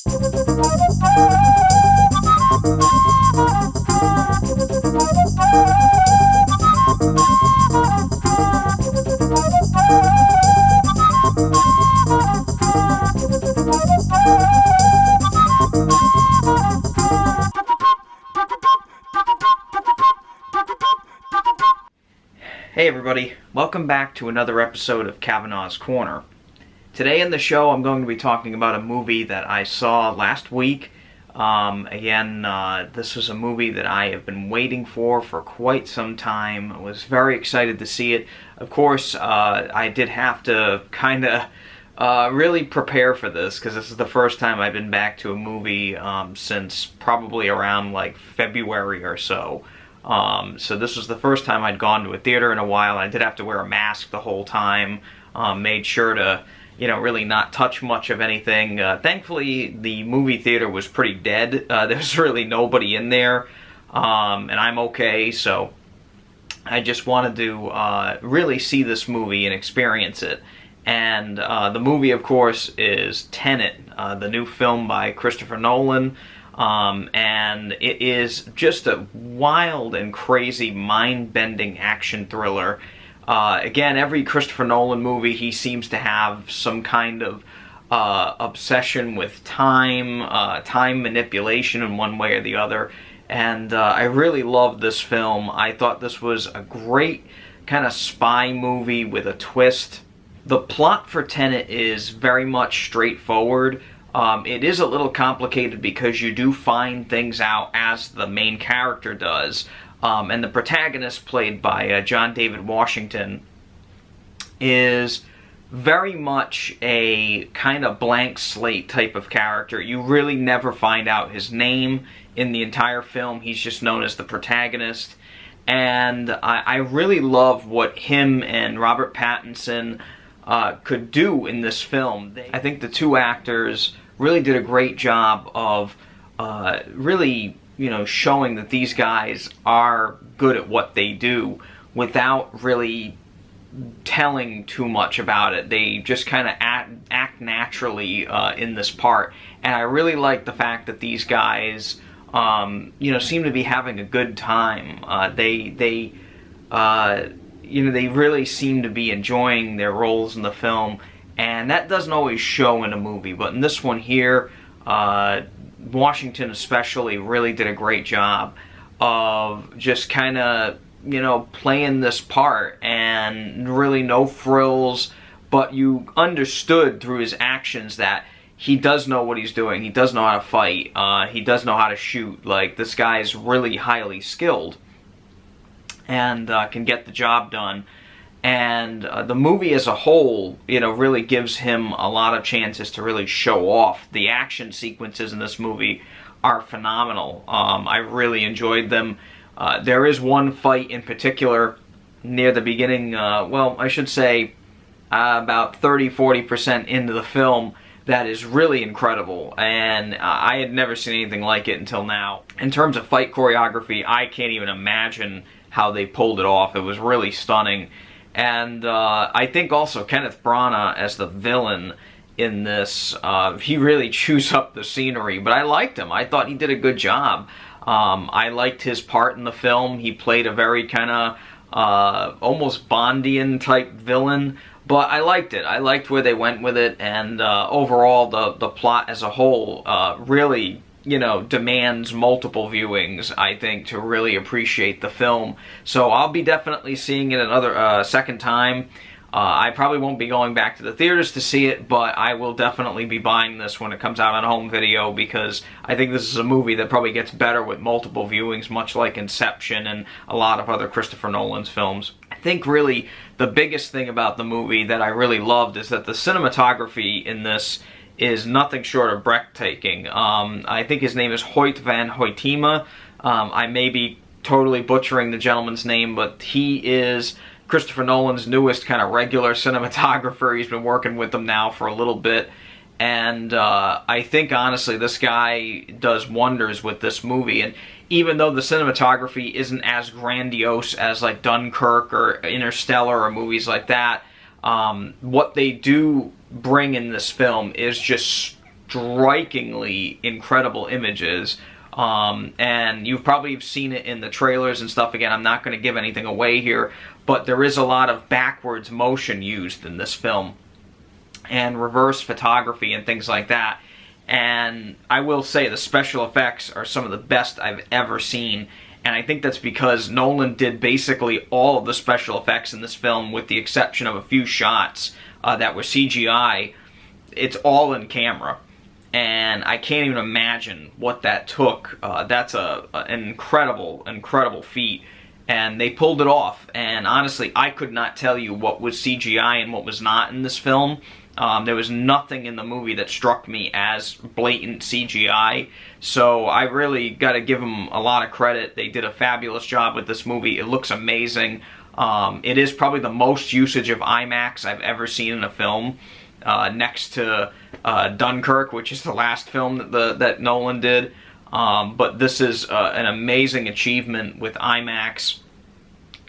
Hey everybody, welcome back to another episode of Kavanaugh's Corner. Today in the show I'm going to be talking about a movie that I saw last week. This was a movie that I have been waiting for quite some time. I was very excited to see it. Of course, I did have to kind of really prepare for this because this is the first time I've been back to a movie since probably around like February or so. So this was the first time I'd gone to a theater in a while. I did have to wear a mask the whole time. Made sure to, really not touch much of anything. Thankfully, the movie theater was pretty dead. There's really nobody in there, and I'm okay. So I just wanted to really see this movie and experience it. And the movie, of course, is Tenet, the new film by Christopher Nolan. And it is just a wild and crazy, mind-bending action thriller. Again, every Christopher Nolan movie, he seems to have some kind of obsession with time manipulation in one way or the other. And I really loved this film. I thought this was a great kind of spy movie with a twist. The plot for Tenet is very much straightforward. It is a little complicated because you do find things out as the main character does. And the protagonist, played by John David Washington, is very much a kind of blank slate type of character. You really never find out his name in the entire film. He's just known as the protagonist. And I really love what him and Robert Pattinson could do in this film. I think the two actors really did a great job of really, showing that these guys are good at what they do without really telling too much about it. They just kind of act naturally in this part. And I really like the fact that these guys, seem to be having a good time. They really seem to be enjoying their roles in the film. And that doesn't always show in a movie, but in this one here, Washington especially really did a great job of just kind of, playing this part, and really no frills, but you understood through his actions that he does know what he's doing. He does know how to fight. He does know how to shoot. Like, this guy's really highly skilled and can get the job done. And the movie as a whole, really gives him a lot of chances to really show off. The action sequences in this movie are phenomenal. I really enjoyed them. There is one fight in particular near the beginning, I should say about 30-40% into the film, that is really incredible. And I had never seen anything like it until now. In terms of fight choreography, I can't even imagine how they pulled it off. It was really stunning. And I think also Kenneth Branagh as the villain in this, he really chews up the scenery, but I liked him. I thought he did a good job. I liked his part in the film. He played a very kind of almost Bondian type villain, but I liked it. I liked where they went with it, and overall the plot as a whole really demands multiple viewings, I think, to really appreciate the film. So I'll be definitely seeing it another second time. I probably won't be going back to the theaters to see it, but I will definitely be buying this when it comes out on home video, because I think this is a movie that probably gets better with multiple viewings, much like Inception and a lot of other Christopher Nolan's films. I think really the biggest thing about the movie that I really loved is that the cinematography in this is nothing short of breathtaking. I think his name is Hoyt van Hoytema. I may be totally butchering the gentleman's name, but he is Christopher Nolan's newest kind of regular cinematographer. He's been working with them now for a little bit. And I think, honestly, this guy does wonders with this movie. And even though the cinematography isn't as grandiose as, like, Dunkirk or Interstellar or movies like that, what they do bring in this film is just strikingly incredible images. And you've probably seen it in the trailers and stuff. Again, I'm not going to give anything away here, but there is a lot of backwards motion used in this film, and reverse photography and things like that. And I will say the special effects are some of the best I've ever seen, and I think that's because Nolan did basically all of the special effects in this film, with the exception of a few shots that were CGI. It's all in camera. And I can't even imagine what that took. That's an incredible, incredible feat. And they pulled it off. And honestly, I could not tell you what was CGI and what was not in this film. There was nothing in the movie that struck me as blatant CGI. So I really got to give them a lot of credit. They did a fabulous job with this movie. It looks amazing. It is probably the most usage of IMAX I've ever seen in a film. Next to Dunkirk, which is the last film that Nolan did. But this is an amazing achievement with IMAX.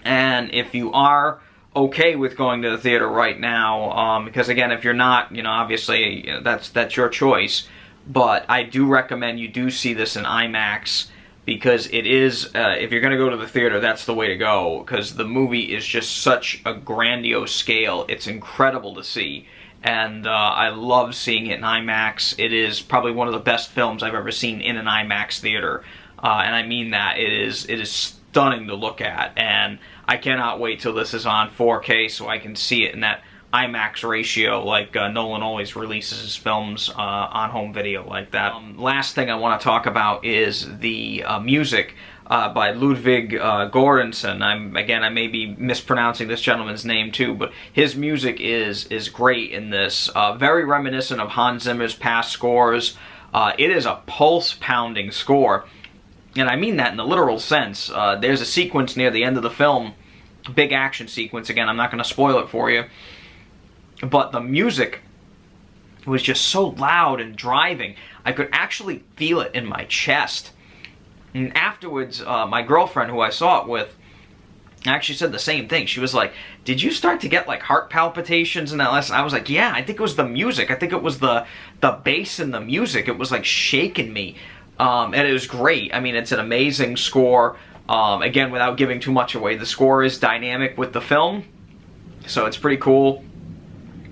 And if you are okay with going to the theater right now, because again, if you're not, obviously, that's your choice. But I do recommend you do see this in IMAX, because it is, if you're going to go to the theater, that's the way to go, because the movie is just such a grandiose scale. It's incredible to see. And I love seeing it in IMAX. It is probably one of the best films I've ever seen in an IMAX theater. And I mean that. It is stunning to look at. And I cannot wait till this is on 4K so I can see it in that IMAX ratio, like Nolan always releases his films on home video like that. Last thing I want to talk about is the music by Ludwig Göransson. I may be mispronouncing this gentleman's name too, but his music is great in this. Very reminiscent of Hans Zimmer's past scores. It is a pulse-pounding score, and I mean that in the literal sense. There's a sequence near the end of the film, big action sequence. Again, I'm not going to spoil it for you, but the music was just so loud and driving. I could actually feel it in my chest. And afterwards, my girlfriend, who I saw it with, actually said the same thing. She was like, "Did you start to get like heart palpitations in that lesson?" I was like, "Yeah, I think it was the music. I think it was the bass in the music. It was like shaking me." And it was great. I mean, it's an amazing score. Again, without giving too much away, the score is dynamic with the film, so it's pretty cool.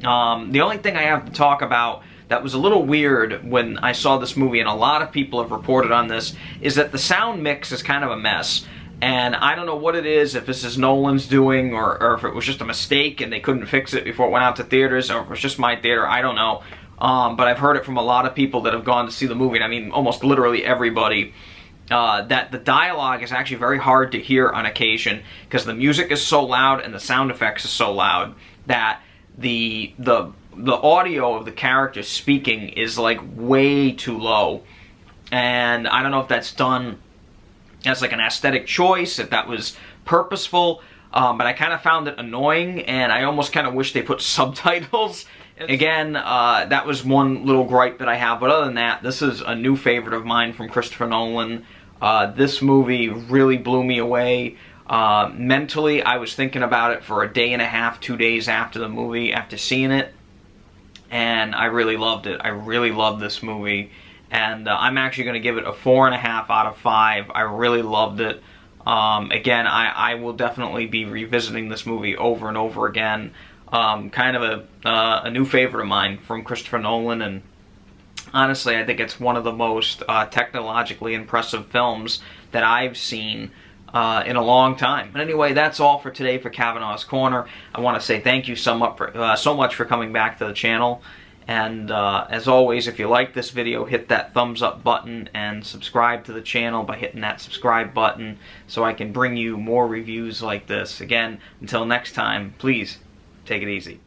The only thing I have to talk about that was a little weird when I saw this movie, and a lot of people have reported on this, is that the sound mix is kind of a mess. And I don't know what it is, if this is Nolan's doing, or if it was just a mistake and they couldn't fix it before it went out to theaters, or if it was just my theater, I don't know. But I've heard it from a lot of people that have gone to see the movie, and I mean almost literally everybody, that the dialogue is actually very hard to hear on occasion, because the music is so loud and the sound effects are so loud that the audio of the characters speaking is like way too low. And I don't know if that's done as like an aesthetic choice, if that was purposeful, but I kind of found it annoying, and I almost kind of wish they put subtitles. Again, that was one little gripe that I have, but other than that, this is a new favorite of mine from Christopher Nolan. This movie really blew me away. Mentally, I was thinking about it for a day and a half, 2 days after the movie, after seeing it, and I really loved it. I really loved this movie, and I'm actually going to give it a 4.5 out of 5. I really loved it. Again, I will definitely be revisiting this movie over and over again. Kind of a new favorite of mine from Christopher Nolan, and honestly, I think it's one of the most technologically impressive films that I've seen in a long time. But anyway, that's all for today for Kavanaugh's Corner. I want to say thank you so much for coming back to the channel. And as always, if you like this video, hit that thumbs up button and subscribe to the channel by hitting that subscribe button so I can bring you more reviews like this. Again, until next time, please take it easy.